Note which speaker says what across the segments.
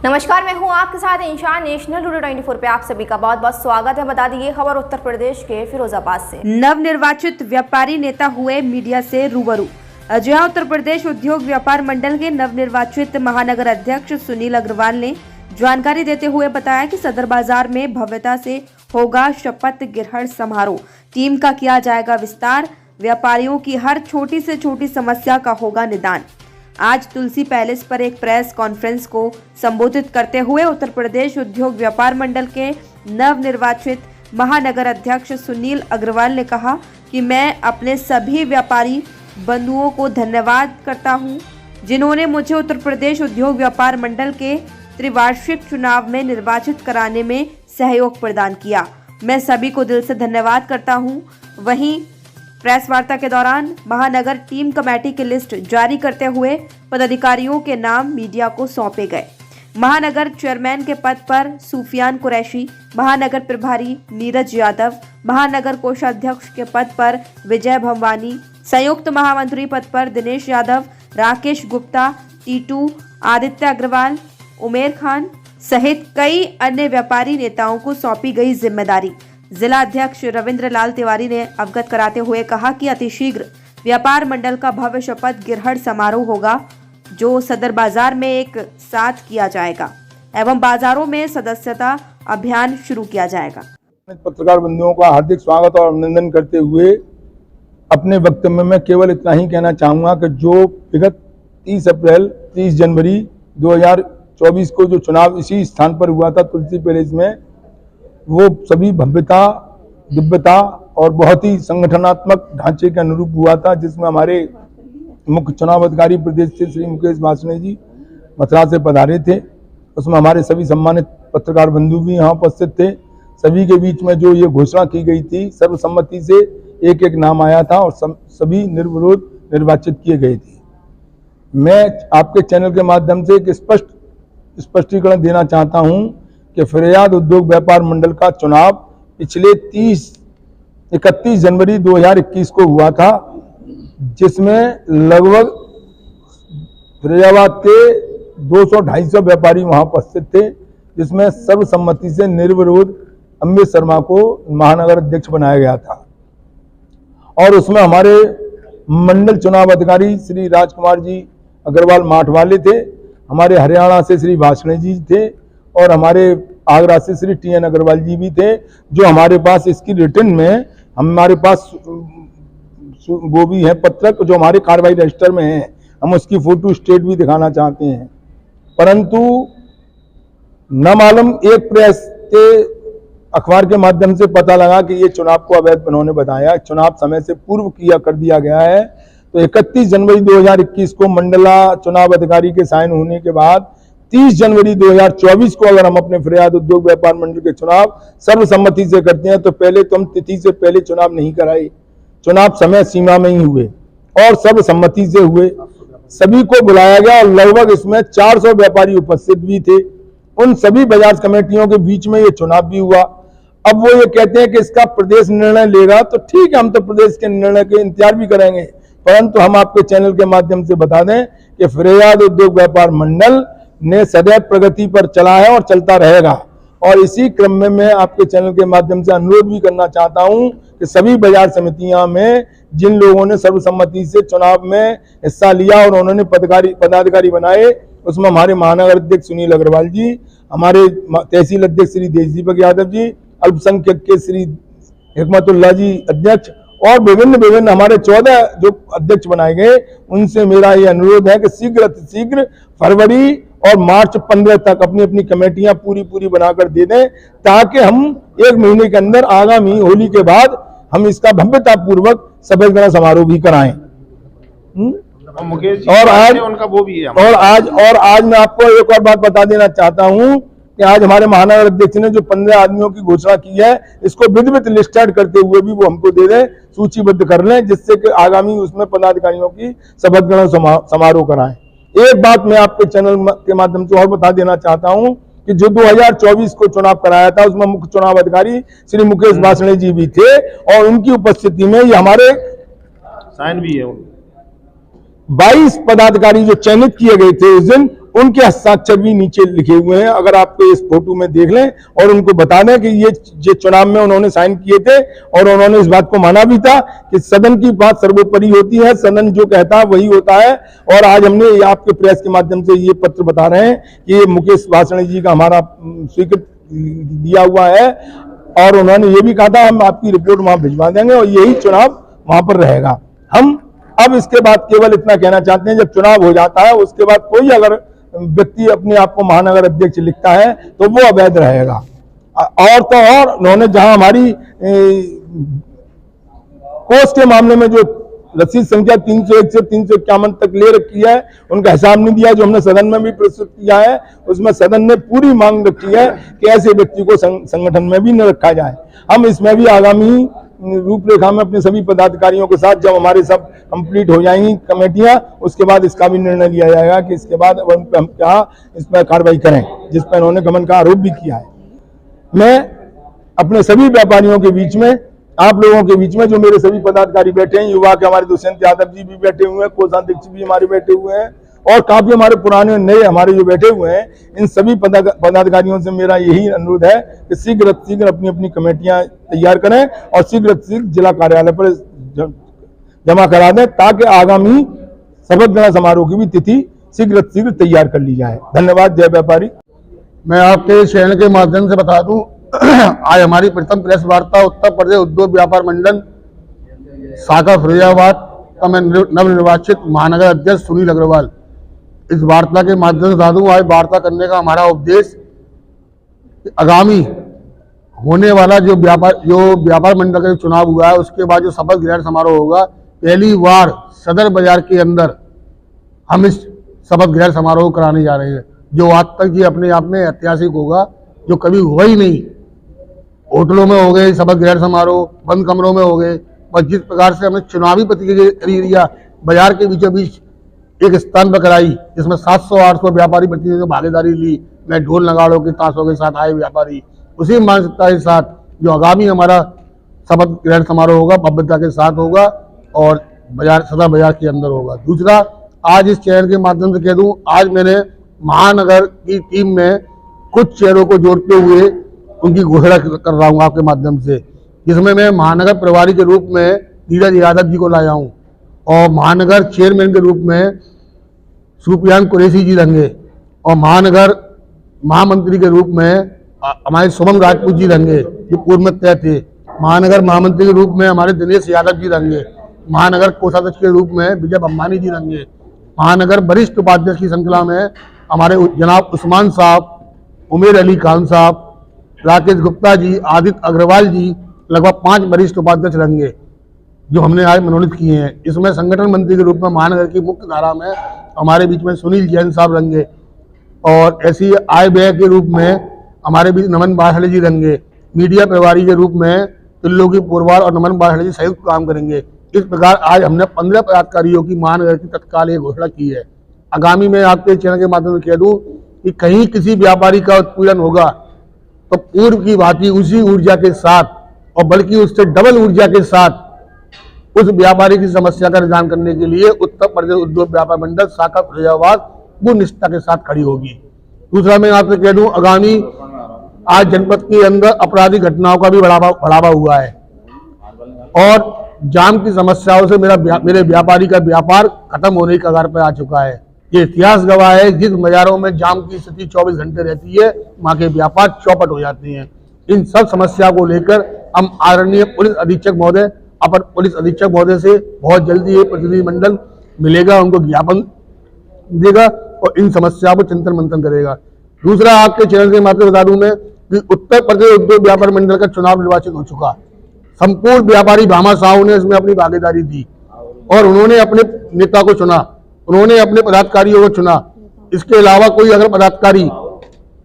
Speaker 1: नमस्कार, मैं हूं आपके साथ इंशान। नेशनल टुडे 24 पे आप सभी का बहुत बहुत स्वागत है। बता दी ये खबर उत्तर प्रदेश के फिरोजाबाद से।
Speaker 2: नवनिर्वाचित व्यापारी नेता हुए मीडिया से रूबरू। जहां उत्तर प्रदेश उद्योग व्यापार मंडल के नवनिर्वाचित महानगर अध्यक्ष सुनील अग्रवाल ने जानकारी देते हुए बताया कि सदर बाजार में भव्यता से होगा शपथ ग्रहण समारोह। टीम का किया जाएगा विस्तार। व्यापारियों की हर छोटी से छोटी समस्या का होगा निदान। आज तुलसी पैलेस पर एक प्रेस कॉन्फ्रेंस को संबोधित करते हुए उत्तर प्रदेश उद्योग व्यापार मंडल के नवनिर्वाचित महानगर अध्यक्ष सुनील अग्रवाल ने कहा कि मैं अपने सभी व्यापारी बंधुओं को धन्यवाद करता हूं, जिन्होंने मुझे उत्तर प्रदेश उद्योग व्यापार मंडल के त्रिवार्षिक चुनाव में निर्वाचित कराने में सहयोग प्रदान किया। मैं सभी को दिल से धन्यवाद करता हूं। वहीं प्रेस वार्ता के दौरान महानगर टीम कमेटी की लिस्ट जारी करते हुए पदाधिकारियों के नाम मीडिया को सौंपे गए। महानगर चेयरमैन के पद पर सुफियान कुरैशी, महानगर प्रभारी नीरज यादव, महानगर कोषाध्यक्ष के पद पर विजय भंवानी, संयुक्त महामंत्री पद पर दिनेश यादव, राकेश गुप्ता, टीटू, आदित्य अग्रवाल, उमेर खान सहित कई अन्य व्यापारी नेताओं को सौंपी गई जिम्मेदारी। जिला अध्यक्ष रविंद्र लाल तिवारी ने अवगत कराते हुए कहा कि अतिशीघ्र व्यापार मंडल का भव्य शपथ ग्रहण समारोह होगा, जो सदर बाजार में एक साथ किया जाएगा एवं बाजारों में सदस्यता अभियान शुरू किया जाएगा।
Speaker 3: पत्रकार बंधुओं का हार्दिक स्वागत और अभिनंदन करते हुए अपने वक्तव्य में केवल इतना ही कहना चाहूँगा कि जो विगत 30 जनवरी 2024 को जो चुनाव इसी स्थान पर हुआ था तुलसी पैलेस में, वो सभी भव्यता, दिव्यता और बहुत ही संगठनात्मक ढांचे के अनुरूप हुआ था, जिसमें हमारे मुख्य चुनाव अधिकारी प्रदेश से श्री मुकेश वासने जी मथुरा से पधारे थे। उसमें हमारे सभी सम्मानित पत्रकार बंधु भी यहाँ उपस्थित थे। सभी के बीच में जो ये घोषणा की गई थी, सर्वसम्मति से एक एक नाम आया था और सभी निर्विरोध निर्वाचित किए गए थे। मैं आपके चैनल के माध्यम से एक स्पष्टीकरण देना चाहता हूँ कि फिरोजाबाद उद्योग व्यापार मंडल का चुनाव पिछले 31 जनवरी 2021 को हुआ था, जिसमें लगभग फिरोजाबाद के 200-250 व्यापारी वहां उपस्थित थे, जिसमें सर्वसम्मति से निर्विरोध अमित शर्मा को महानगर अध्यक्ष बनाया गया था। और उसमें हमारे मंडल चुनाव अधिकारी श्री राजकुमार जी अग्रवाल माठ वाले थे, हमारे हरियाणा से श्री वासने जी थे और हमारे आगरा से श्री TN अग्रवाल जी भी थे, जो हमारे पास इसकी रिटर्न में हमारे पास वो भी है पत्रक जो हमारे कार्रवाई रजिस्टर में है। हम उसकी फोटो स्टेट भी दिखाना चाहते हैं, परंतु न मालूम एक प्रेस के अखबार के माध्यम से पता लगा कि ये चुनाव को अवैध उन्होंने बताया। चुनाव समय से पूर्व कर दिया गया है। तो 31 जनवरी 2021 को मंडला चुनाव अधिकारी के साइन होने के बाद 30 जनवरी 2024 को अगर हम अपने फिरोजाबाद उद्योग व्यापार मंडल के चुनाव सर्वसम्मति से करते हैं, तो पहले तो हम तिथि से पहले चुनाव नहीं कराए। चुनाव समय सीमा में ही हुए और सर्वसम्मति से हुए। सभी को बुलाया गया और लगभग इसमें 400 व्यापारी उपस्थित भी थे। उन सभी बाजार कमेटियों के बीच में ये चुनाव भी हुआ। अब वो ये कहते हैं कि इसका प्रदेश निर्णय लेगा, तो ठीक है, हम तो प्रदेश के निर्णय के इंतजार भी करेंगे, परंतु हम आपके चैनल के माध्यम से बता दें कि फिरोजाबाद उद्योग व्यापार मंडल ने सदैव प्रगति पर चला है और चलता रहेगा। और इसी क्रम में मैं आपके चैनल के माध्यम से अनुरोध भी करना चाहता हूं कि सभी बाजार समितियां में जिन लोगों ने सर्वसम्मति से चुनाव में हिस्सा लिया और उन्होंने पदाधिकारी बनाए, उसमें हमारे महानगर अध्यक्ष सुनील अग्रवाल जी, हमारे तहसील अध्यक्ष श्री देश दीपक यादव जी, अल्पसंख्यक के श्री हिकमतुल्लाह जी अध्यक्ष और विभिन्न हमारे 14 जो अध्यक्ष बनाए गए, उनसे मेरा ये अनुरोध है कि शीघ्र फरवरी और मार्च 15 तक अपनी अपनी कमेटियां पूरी बनाकर दे दें, ताकि हम एक महीने के अंदर आगामी होली के बाद हम इसका भव्यता पूर्वक शपथ ग्रहण समारोह भी कराएं। और आज मैं आपको एक और बात बता देना चाहता हूं कि आज हमारे महानगर अध्यक्ष ने जो 15 आदमियों की घोषणा की है, इसको विधिवत लिस्टेड करते हुए भी वो हमको दे दें, सूचीबद्ध कर लें, जिससे कि आगामी उसमें पदाधिकारियों की शपथ ग्रहण समारोह कराएं। एक बात मैं आपके चैनल के माध्यम से और बता देना चाहता हूं कि जो 2024 को चुनाव कराया था, उसमें मुख्य चुनाव अधिकारी श्री मुकेश वासने जी भी थे और उनकी उपस्थिति में ये हमारे साइन भी है 22 पदाधिकारी जो चयनित किए गए थे उस दिन, उनके हस्ताक्षर भी नीचे लिखे हुए हैं। अगर आपको इस फोटो में देख लें और उनको बता दें कि ये चुनाव में उन्होंने साइन किए थे और उन्होंने इस बात को माना भी था कि सदन की बात सर्वोपरि होती है, सदन जो कहता है वही होता है। और आज हमने आपके प्रेस के माध्यम से ये पत्र बता रहे हैं कि ये मुकेश वासनिक जी का हमारा स्वीकृत दिया हुआ है और उन्होंने ये भी कहा था हम आपकी रिपोर्ट वहां भिजवा देंगे और यही चुनाव वहां पर रहेगा। हम अब इसके बाद केवल इतना कहना चाहते हैं, जब चुनाव हो जाता है उसके बाद कोई अगर व्यक्ति अपने आप को महानगर अध्यक्ष लिखता है तो वो अवैध रहेगा। और तो और उन्होंने जहां हमारी कोष के मामले में जो रसीद संख्या 301 से 351 तक ले रखी है, उनका हिसाब नहीं दिया, जो हमने सदन में भी प्रस्तुत किया है, उसमें सदन ने पूरी मांग रखी है कि ऐसे व्यक्ति को संगठन में भी न रखा जाए। हम इसमें भी आगामी रूपरेखा में अपने सभी पदाधिकारियों के साथ जब हमारे सब कंप्लीट हो जाएंगी कमेटियां, उसके बाद इसका भी निर्णय लिया जाएगा कि इसके बाद हम क्या इस पर कार्रवाई करें, जिस पर उन्होंने गबन का आरोप भी किया है। मैं अपने सभी व्यापारियों के बीच में, आप लोगों के बीच में, जो मेरे सभी पदाधिकारी बैठे हैं, युवा के हमारे दुष्यंत यादव जी भी बैठे हुए हैं, कोषाध्यक्ष भी हमारे बैठे हुए हैं और काफी हमारे पुराने नए हमारे जो बैठे हुए हैं, इन सभी पदाधिकारियों से मेरा यही अनुरोध है कि शीघ्र अपनी अपनी कमेटियां तैयार करें और शीघ्र जिला कार्यालय पर जमा करा दें ताकि आगामी शपथ ग्रहण समारोह की भी तिथि शीघ्र तैयार कर ली जाए। धन्यवाद। जय व्यापारी।
Speaker 4: मैं आपके चैनल के माध्यम से बता दूं, आज हमारी प्रथम प्रेस वार्ता उत्तर प्रदेश उद्योग व्यापार मंडल शाखा फिरोजाबाद का मैं नवनिर्वाचित महानगर अध्यक्ष सुनील अग्रवाल इस वार्ता के माध्यम से बता दूं, आज वार्ता करने का हमारा उद्देश्य आगामी होने वाला जो व्यापार मंडल का चुनाव हुआ है उसके बाद जो शपथ ग्रहण समारोह होगा, पहली बार सदर बाजार के अंदर हम इस शपथ ग्रहण समारोह कराने जा रहे हैं, जो आज तक ये अपने आप में ऐतिहासिक होगा, जो कभी हुआ ही नहीं। होटलों में हो गए शपथ ग्रहण समारोह, बंद कमरों में हो गए, पर जिस प्रकार से हमने चुनावी प्रतिक्रिया बाजार के बीचों बीच एक स्थान पर कराई, जिसमें 700-800 व्यापारी प्रतिनिधियों ने भागीदारी ली, मैं ढोल नगाड़ों के ताशों के साथ आए व्यापारी, उसी मानसिकता के साथ जो आगामी हमारा शपथ ग्रहण समारोह होगा भव्यता के साथ होगा और सदर बाजार के अंदर होगा। दूसरा, आज इस चैनल के माध्यम से कह दूं, आज मैंने महानगर की टीम में कुछ चेहरों को जोड़ते हुए उनकी घोषणा कर रहा हूं आपके माध्यम से, जिसमें मैं महानगर प्रभारी के रूप में नीरज यादव जी को लाया हूं और महानगर चेयरमैन के रूप में सुफियान कुरैशी जी रहेंगे और महानगर महामंत्री के रूप में हमारे शुभम राजपूत जी रहेंगे जो पूर्व में तय थे। महानगर महामंत्री के रूप में हमारे दिनेश यादव जी रहेंगे। महानगर कोषाध्यक्ष के रूप में विजय बम्बानी जी रहेंगे। महानगर वरिष्ठ उपाध्यक्ष की श्रृंखला में हमारे जनाब उस्मान साहब, उमेर अली खान साहब, राकेश गुप्ता जी, आदित्य अग्रवाल जी, लगभग 5 वरिष्ठ उपाध्यक्ष रहेंगे जो हमने आज मनोनीत किए हैं। इसमें संगठन मंत्री के रूप में महानगर की मुख्य धारा में हमारे बीच में सुनील जैन साहब रहेंगे और ऐसी आय व्यय के रूप में हमारे बीच नमन बासड़े जी रहेंगे। मीडिया प्रभारी के रूप में त्रिलोकी पोरवाल और नमन बासड़े जी संयुक्त काम करेंगे। इस प्रकार आज हमने 15 पदाधिकारियों की महानगर की तत्काल एक घोषणा की है। आगामी मैं आपके चैनल के माध्यम से कह दूं कि कहीं किसी व्यापारी का उत्पीड़न होगा तो पूर्व की भांति उसी ऊर्जा के साथ और बल्कि उससे डबल ऊर्जा के साथ उस व्यापारी की समस्या का निदान करने के लिए उत्तर प्रदेश उद्योग व्यापार मंडल शाखा फिरोजाबाद पूर्ण निष्ठा के साथ खड़ी होगी। दूसरा मैं आपसे कह दूं, आगामी आज जनपद के अंदर आपराधिक घटनाओं का भी बढ़ावा हुआ है और जाम की समस्याओं से मेरे व्यापारी का व्यापार खत्म होने की कगार पर आ चुका है। ये इतिहास गवाह है, जिस बाजारों में जाम की स्थिति 24 घंटे रहती है वहां के व्यापार चौपट हो जाते हैं। इन सब समस्या को लेकर हम आदरणीय पुलिस अधीक्षक महोदय, अपर पुलिस अधीक्षक महोदय से बहुत जल्दी ये प्रतिनिधिमंडल मिलेगा, उनको ज्ञापन देगा और इन समस्या पर चिंतन मंथन करेगा। दूसरा, आपके चैनल के माध्यम से बता दूं मैं कि उत्तर प्रदेश उद्योग व्यापार मंडल का चुनाव निर्वाचित हो चुका। संपूर्ण व्यापारी भामा साहू ने इसमें अपनी भागीदारी दी और उन्होंने अपने नेता को चुना, उन्होंने अपने पदाधिकारियों को चुना। इसके अलावा कोई अगर पदाधिकारी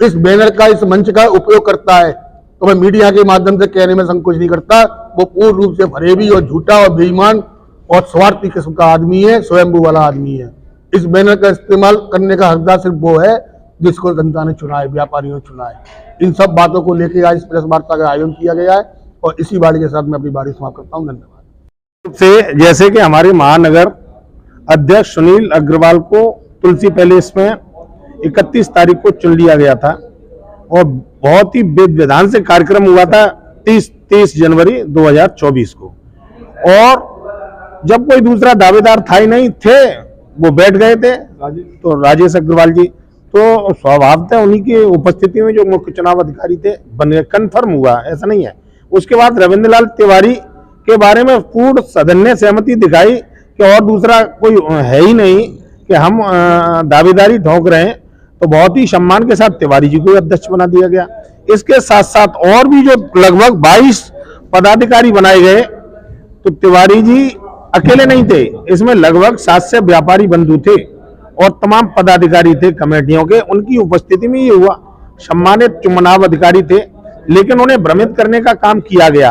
Speaker 4: इस बैनर का, इस मंच का उपयोग करता है तो मैं मीडिया के माध्यम से कहने में संकोच नहीं करता, वो पूर्ण रूप से फरेबी और झूठा और बेईमान और स्वार्थी किस्म का आदमी है, स्वयंभू वाला आदमी है। इस बैनर का इस्तेमाल करने का हकदार सिर्फ वो है जिसको जनता ने चुना है, व्यापारियों ने चुना है। इन सब बातों को लेकर आज इस प्रेस वार्ता का आयोजन किया गया है और इसी बात के साथ मैं अपनी बारी समाप्त करता हूँ। धन्यवाद।
Speaker 5: से जैसे कि हमारे महानगर अध्यक्ष सुनील अग्रवाल को तुलसी पैलेस में 31 तारीख को चुन लिया गया था और बहुत ही विधान से कार्यक्रम हुआ था 30 जनवरी 2024 को। और जब कोई दूसरा दावेदार था ही नहीं थे, वो बैठ गए थे तो राजेश अग्रवाल जी, तो स्वभावतः उन्हीं की उपस्थिति में जो मुख्य चुनाव अधिकारी थे बन गए, कन्फर्म हुआ, ऐसा नहीं है। उसके बाद रविंद्र लाल तिवारी के बारे में पूर्ण सदन ने सहमति दिखाई कि और दूसरा कोई है ही नहीं कि हम दावेदारी ठोक रहे हैं, तो बहुत ही सम्मान के साथ तिवारी जी को अध्यक्ष बना दिया गया। इसके साथ साथ और भी जो लगभग 22 पदाधिकारी बनाए गए, तो तिवारी जी अकेले नहीं थे, इसमें लगभग 7 से व्यापारी बंधु थे और तमाम पदाधिकारी थे कमेटियों के, उनकी उपस्थिति में ये हुआ। सम्मानित चुनाव अधिकारी थे, लेकिन उन्हें भ्रमित करने का काम किया गया।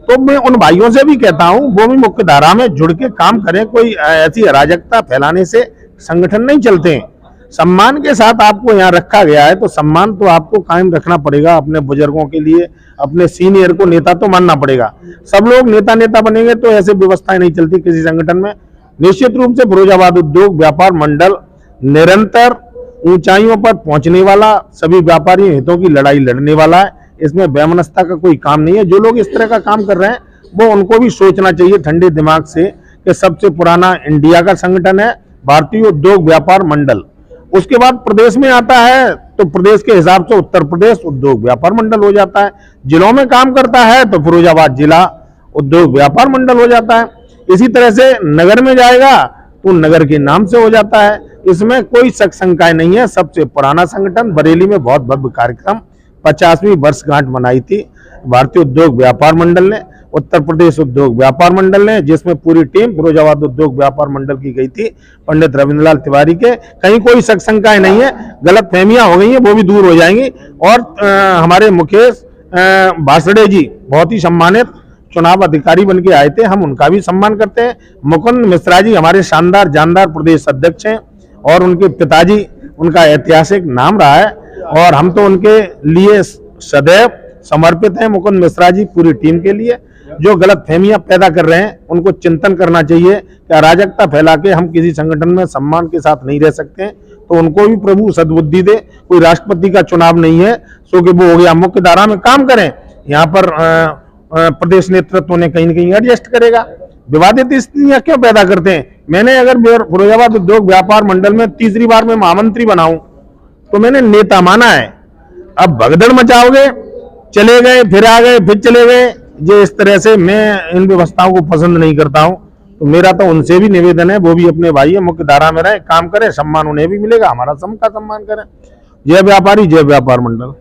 Speaker 5: तो मैं उन भाइयों से भी कहता हूं, वो भी मुख्य धारा में जुड़ के काम करें। कोई ऐसी अराजकता फैलाने से संगठन नहीं चलते हैं। सम्मान के साथ आपको यहाँ रखा गया है, तो सम्मान तो आपको कायम रखना पड़ेगा। अपने बुजुर्गों के लिए अपने सीनियर को नेता तो मानना पड़ेगा। सब लोग नेता बनेंगे तो ऐसे व्यवस्थाएं नहीं चलती किसी संगठन में। निश्चित रूप से फिरोजाबाद उद्योग व्यापार मंडल निरंतर ऊंचाइयों पर पहुंचने वाला, सभी व्यापारी हितों की लड़ाई लड़ने वाला है। इसमें बेमनस्ता का कोई काम नहीं है। जो लोग इस तरह का काम कर रहे हैं, वो उनको भी सोचना चाहिए ठंडे दिमाग से कि सबसे पुराना इंडिया का संगठन है भारतीय उद्योग व्यापार मंडल। उसके बाद प्रदेश में आता है तो प्रदेश के हिसाब से उत्तर प्रदेश उद्योग व्यापार मंडल हो जाता है। जिलों में काम करता है तो फिरोजाबाद जिला उद्योग व्यापार मंडल हो जाता है। इसी तरह से नगर में जाएगा तो नगर के नाम से हो जाता है। इसमें कोई शक शंकाएं नहीं है। सबसे पुराना संगठन, बरेली में बहुत भव्य कार्यक्रम 50वीं वर्षगांठ मनाई थी भारतीय उद्योग व्यापार मंडल ने, उत्तर प्रदेश उद्योग व्यापार मंडल ने, जिसमें पूरी टीम फिरोजाबाद उद्योग व्यापार मंडल की गई थी पंडित रविंद्र लाल तिवारी के। कहीं कोई शक शंकाएं नहीं है। गलत फहमियां हो गई हैं, वो भी दूर हो जाएंगी। और हमारे मुकेश भासड़े जी बहुत ही सम्मानित चुनाव अधिकारी बन के आए थे, हम उनका भी सम्मान करते हैं। मुकुंद मिश्रा जी हमारे शानदार जानदार प्रदेश अध्यक्ष हैं और उनके पिताजी, उनका ऐतिहासिक नाम रहा है और हम तो उनके लिए सदैव समर्पित हैं। मुकुंद मिश्रा जी पूरी टीम के लिए जो गलत फहमियां पैदा कर रहे हैं, उनको चिंतन करना चाहिए कि अराजकता फैला के हम किसी संगठन में सम्मान के साथ नहीं रह सकते हैं। तो उनको भी प्रभु सद्बुद्धि दे। कोई राष्ट्रपति का चुनाव नहीं है सो कि वो हो गया, मुख्य धारा में काम करें। यहाँ पर प्रदेश नेतृत्व ने कहीं न कहीं एडजस्ट करेगा। विवादित स्थितियां क्यों पैदा करते हैं? मैंने अगर फिरोजाबाद उद्योग व्यापार मंडल में तीसरी बार में महामंत्री बनाऊं तो मैंने नेता माना है। अब भगदड़ मचाओगे, चले गए फिर आ गए फिर चले गए, जो इस तरह से मैं इन व्यवस्थाओं को पसंद नहीं करता हूं। तो मेरा तो उनसे भी निवेदन है, वो भी अपने भाई है, मुख्य धारा में रहे, काम करें, सम्मान उन्हें भी मिलेगा, हमारा सबका सम्मान करें। जय व्यापारी, जय व्यापार मंडल।